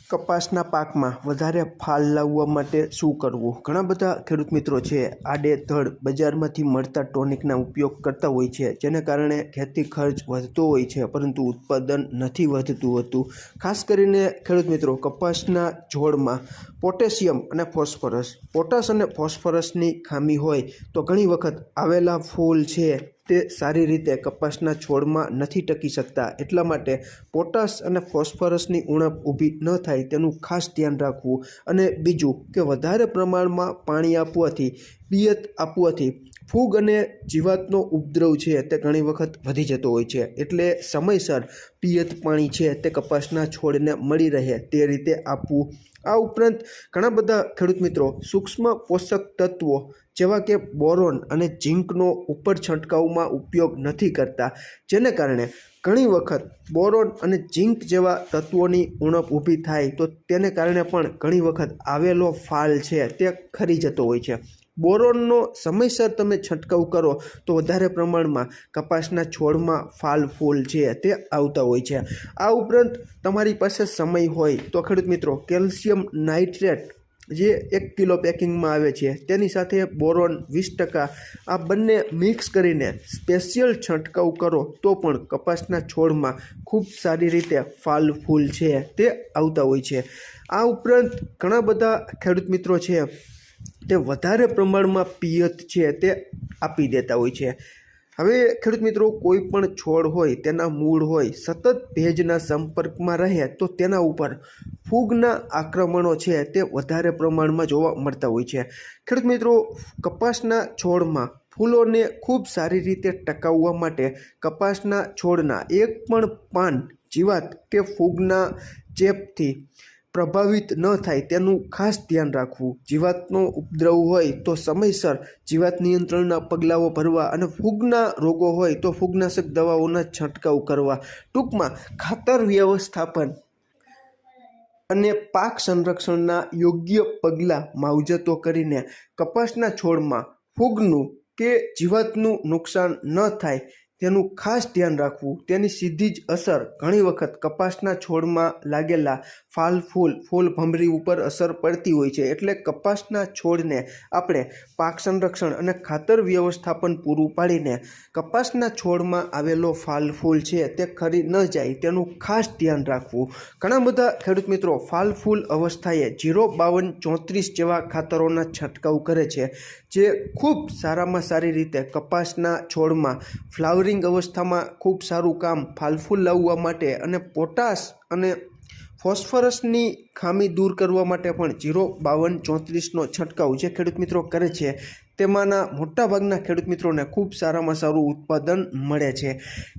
કપાસના પાકમાં વધારે ફાલ લાવવા માટે શું કરવું? ઘણા બધા ખેડૂત મિત્રો છે આડેધડ બજારમાંથી મળતા ટોનિકના ઉપયોગ કરતા હોય છે, જેને કારણે ખેતી ખર્ચ વધતો હોય છે, પરંતુ ઉત્પાદન નથી વધતું હોતું. ખાસ કરીને ખેડૂત મિત્રો, કપાસના છોડમાં પોટેશિયમ અને ફોસ્ફરસ, પોટાશ અને ફોસ્ફરસની ખામી હોય તો ઘણી વખત આવેલા ફૂલ છે તે સારી રીતે કપાસના છોડમાં નથી ટકી શકતા. એટલા માટે પોટાશ અને ફોસ્ફરસની ઉણપ ઊભી ન થાય તેનું ખાસ ધ્યાન રાખવું. અને બીજું કે વધારે પ્રમાણમાં પાણી આપવાથી, પિયત આપવાથી ફૂગ અને જીવાતનો ઉપદ્રવ છે તે ઘણી વખત વધી જતો હોય છે. એટલે સમયસર પિયત પાણી છે તે કપાસના છોડને મળી રહે તે રીતે આપવું. આ ઉપરાંત ઘણા બધા ખેડૂત મિત્રો સૂક્ષ્મ પોષક તત્વો જેવા કે બોરોન અને ઝીંકનો ઉપર છંટકાવમાં ઉપયોગ નથી કરતા, જેને કારણે ઘણી વખત બોરોન અને ઝીંક જેવા તત્વોની ઉણપ ઊભી થાય તો તેને કારણે પણ ઘણી વખત આવેલો ફાલ છે તે ખરી જતો હોય છે. બોરોનનો સમયસર તમે છંટકાવ કરો તો વધારે પ્રમાણમાં કપાસના છોડમાં ફાલ ફૂલ છે તે આવતા હોય છે. આ ઉપરાંત તમારી પાસે સમય હોય તો ખેડૂત મિત્રો કેલ્શિયમ નાઇટ્રેટ જે 1 કિલો પેકિંગમાં આવે છે તેની સાથે બોરોન 20% આ બંને મિક્સ કરીને સ્પેશિયલ છંટકાવ કરો તો પણ કપાસના છોડમાં ખૂબ સારી રીતે ફાલ ફૂલ છે તે આવતા હોય છે. આ ઉપરાંત ઘણા બધા ખેડૂત મિત્રો છે તે વધારે પ્રમાણમાં પિયત છે તે આપી દેતા હોય છે. હવે ખેડૂત મિત્રો, કોઈ પણ છોડ હોય તેના મૂળ હોય સતત ભેજના સંપર્કમાં રહે તો તેના ઉપર ફૂગના આક્રમણો છે તે વધારે પ્રમાણમાં જોવા મળતા હોય છે. ખેડૂત મિત્રો, કપાસના છોડમાં ફૂલોને ખૂબ સારી રીતે ટકાવવા માટે કપાસના છોડના એક પણ પાન જીવાત કે ફૂગના ચેપથી પ્રભાવિત ન થાય તેનું ખાસ ધ્યાન રાખવું. જીવાતનો ઉપદ્રવ હોય તો સમયસર જીવાત નિયંત્રણના પગલાઓ ભરવા અને ફૂગના રોગો હોય તો ફૂગનાશક દવાઓના છંટકાવ કરવા. ટૂંકમાં ખાતર વ્યવસ્થાપન અને પાક સંરક્ષણના યોગ્ય પગલાં માવજતો કરીને કપાસના છોડમાં ફૂગનું કે જીવાતનું નુકસાન ન થાય તેનું ખાસ ધ્યાન રાખવું. તેની સીધી જ અસર ઘણી વખત કપાસના છોડમાં લાગેલા ફાલ ફૂલ ભમરી ઉપર અસર પડતી હોય છે. એટલે કપાસના છોડને આપણે પાક સંરક્ષણ અને ખાતર વ્યવસ્થાપન પૂરું પાડીને કપાસના છોડમાં આવેલો ફાલ ફૂલ છે તે ખરી ન જાય તેનું ખાસ ધ્યાન રાખવું. ઘણા બધા ખેડૂત મિત્રો ફાલ ફૂલ અવસ્થાએ 05234 જેવા ખાતરોના છંટકાવ કરે છે, જે ખૂબ સારામાં સારી રીતે કપાસના છોડમાં ફ્લાવરિંગ અવસ્થામાં ખૂબ સારું કામ ફાલફૂલ લાવવા માટે અને પોટાશ અને ફોસ્ફરસની ખામી દૂર કરવા માટે પણ 05234નો છંટકાવ જે ખેડૂત મિત્રો કરે છે તેમાંના મોટાભાગના ખેડૂત મિત્રોને ખૂબ સારામાં સારું ઉત્પાદન મળે છે.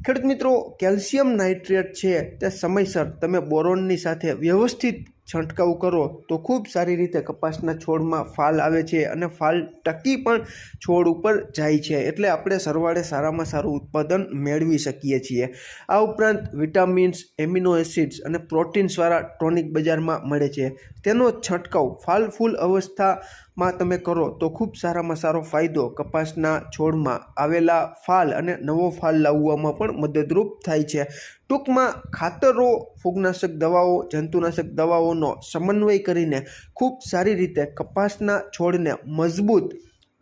ખેડૂત મિત્રો, કેલ્શિયમ નાઇટ્રેટ છે તે સમયસર તમે બોરોનની સાથે વ્યવસ્થિત છંટકાવ કરો તો ખૂબ સારી રીતે કપાસના છોડમાં ફાલ આવે છે અને ફાલ ટકી પણ છોડ ઉપર જાય છે. એટલે આપણે સરવાળે સારામાં સારું ઉત્પાદન મેળવી શકીએ છીએ. આ ઉપરાંત વિટામિન્સ, એમિનો એસિડ્સ અને પ્રોટીન્સવાળા ટોનિક બજારમાં મળે છે. તેનો છંટકાવ ફાલ ફૂલ અવસ્થામાં તમે કરો તો ખૂબ સારામાં સારો ફાયદો કપાસના છોડમાં આવેલા ફાલ અને નવો ફાલ લાવવામાં પણ મદદરૂપ થાય છે. ટૂંકમાં ખાતરો, ફૂગનાશક દવાઓ, જંતુનાશક દવાઓનો સમન્વય કરીને ખૂબ સારી રીતે કપાસના છોડને મજબૂત,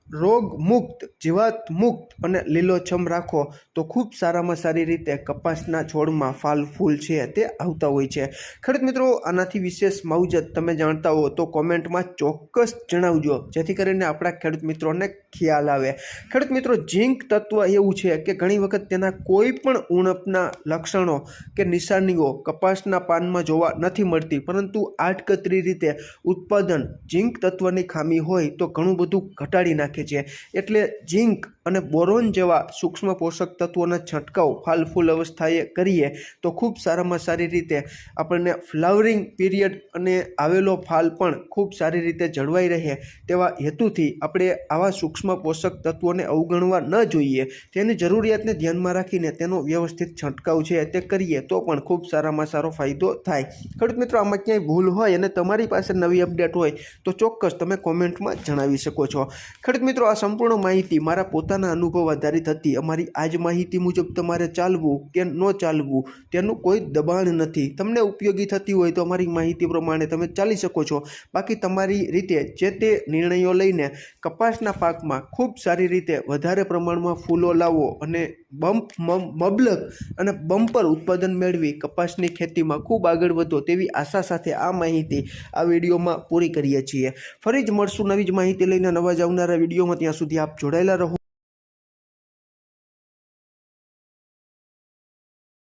રોગ મુક્ત, જીવાત મુક્ત અને લીલોછમ રાખો તો ખૂબ સારામાં સારી રીતે કપાસના છોડમાં ફાલ ફૂલ છે તે આવતા હોય છે. ખેડૂત મિત્રો, આનાથી વિશેષ માવજત તમે જાણતા હો તો કોમેન્ટમાં ચોક્કસ જણાવજો, જેથી કરીને આપણા ખેડૂત મિત્રોને ખ્યાલ આવે. ખેડૂત મિત્રો, ઝીંક તત્વ એવું છે કે ઘણી વખત તેના કોઈ પણ ઉણપના લક્ષણો કે નિશાનીઓ કપાસના પાનમાં જોવા નથી મળતી, પરંતુ આડકતરી રીતે ઉત્પાદન ઝીંક તત્વની ખામી હોય તો ઘણું બધું ઘટાડી નાખે છે. એટલે ઝીંક અને બોરોન જેવા સૂક્ષ્મ પોષક તત્વોના છંટકાવ ફાલ ફૂલ અવસ્થાએ કરીએ તો ખૂબ સારામાં સારી રીતે આપણને ફ્લાવરિંગ પીરિયડ અને આવેલો ફાલ પણ ખૂબ સારી રીતે જળવાઈ રહે તેવા હેતુથી આપણે આવા સૂક્ષ્મ પોષક તત્વોને અવગણવા ન જોઈએ. તેની જરૂરિયાતને ધ્યાનમાં રાખીને તેનો વ્યવસ્થિત છંટકાવ છે તે કરીએ તો પણ ખૂબ સારામાં સારો ફાયદો થાય. ખેડૂત મિત્રો, આમાં ક્યાંય ભૂલ હોય અને તમારી પાસે નવી અપડેટ હોય તો ચોક્કસ તમે કોમેન્ટમાં જણાવી શકો છો. ખેડૂત મિત્રો, આ સંપૂર્ણ માહિતી મારા પોતાના પોતાના અનુભવ આધારિત હતી. અમારી આ જ માહિતી મુજબ તમારે ચાલવું કે ન ચાલવું તેનું કોઈ દબાણ નથી. તમને ઉપયોગી થતી હોય તો અમારી માહિતી પ્રમાણે તમે ચાલી શકો છો. બાકી તમારી રીતે જે તે નિર્ણયો લઈને કપાસના પાકમાં ખૂબ સારી રીતે વધારે પ્રમાણમાં ફૂલો લાવો અને મબલક અને બમ્પર ઉત્પાદન મેળવી કપાસની ખેતીમાં ખૂબ આગળ વધો તેવી આશા સાથે આ માહિતી આ વિડીયોમાં પૂરી કરીએ છીએ. ફરી જ મળશું નવી જ માહિતી લઈને નવા જ આવનારા વિડીયોમાં. ત્યાં સુધી આપ જોડાયેલા રહો.